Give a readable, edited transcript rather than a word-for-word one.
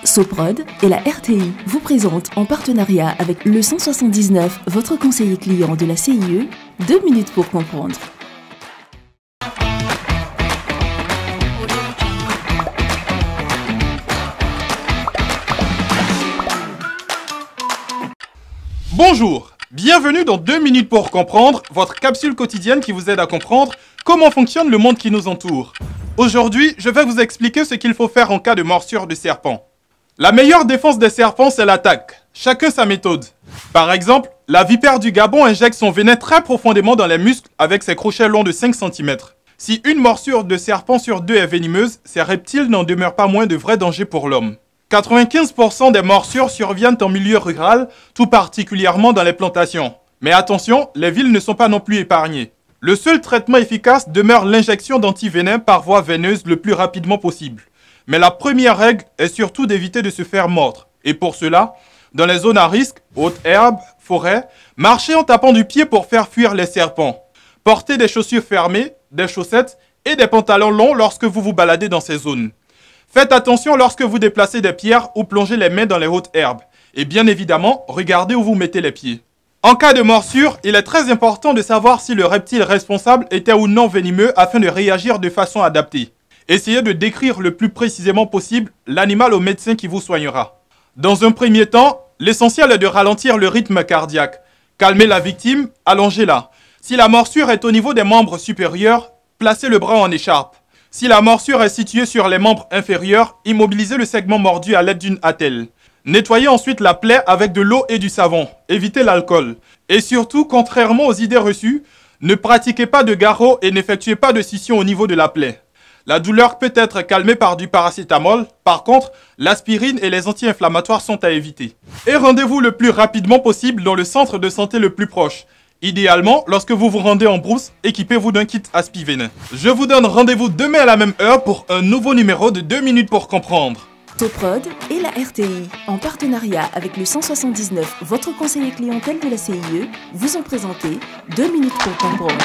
Soprod et la RTI vous présentent en partenariat avec le 179, votre conseiller client de la CIE, 2 minutes pour comprendre. Bonjour, bienvenue dans 2 minutes pour comprendre, votre capsule quotidienne qui vous aide à comprendre comment fonctionne le monde qui nous entoure. Aujourd'hui, je vais vous expliquer ce qu'il faut faire en cas de morsure de serpent. La meilleure défense des serpents, c'est l'attaque. Chacun sa méthode. Par exemple, la vipère du Gabon injecte son venin très profondément dans les muscles avec ses crochets longs de 5 cm. Si une morsure de serpent sur 2 est venimeuse, ces reptiles n'en demeurent pas moins de vrais dangers pour l'homme. 95% des morsures surviennent en milieu rural, tout particulièrement dans les plantations. Mais attention, les villes ne sont pas non plus épargnées. Le seul traitement efficace demeure l'injection d'antivenin par voie veineuse le plus rapidement possible. Mais la première règle est surtout d'éviter de se faire mordre. Et pour cela, dans les zones à risque, hautes herbes, forêts, marchez en tapant du pied pour faire fuir les serpents. Portez des chaussures fermées, des chaussettes et des pantalons longs lorsque vous vous baladez dans ces zones. Faites attention lorsque vous déplacez des pierres ou plongez les mains dans les hautes herbes. Et bien évidemment, regardez où vous mettez les pieds. En cas de morsure, il est très important de savoir si le reptile responsable était ou non venimeux afin de réagir de façon adaptée. Essayez de décrire le plus précisément possible l'animal au médecin qui vous soignera. Dans un premier temps, l'essentiel est de ralentir le rythme cardiaque. Calmez la victime, allongez-la. Si la morsure est au niveau des membres supérieurs, placez le bras en écharpe. Si la morsure est située sur les membres inférieurs, immobilisez le segment mordu à l'aide d'une attelle. Nettoyez ensuite la plaie avec de l'eau et du savon. Évitez l'alcool. Et surtout, contrairement aux idées reçues, ne pratiquez pas de garrot et n'effectuez pas de scission au niveau de la plaie. La douleur peut être calmée par du paracétamol. Par contre, l'aspirine et les anti-inflammatoires sont à éviter. Et rendez-vous le plus rapidement possible dans le centre de santé le plus proche. Idéalement, lorsque vous vous rendez en brousse, équipez-vous d'un kit aspi-venin. Je vous donne rendez-vous demain à la même heure pour un nouveau numéro de 2 minutes pour comprendre. Soprod et la RTI, en partenariat avec le 179, votre conseiller clientèle de la CIE, vous ont présenté 2 minutes pour comprendre.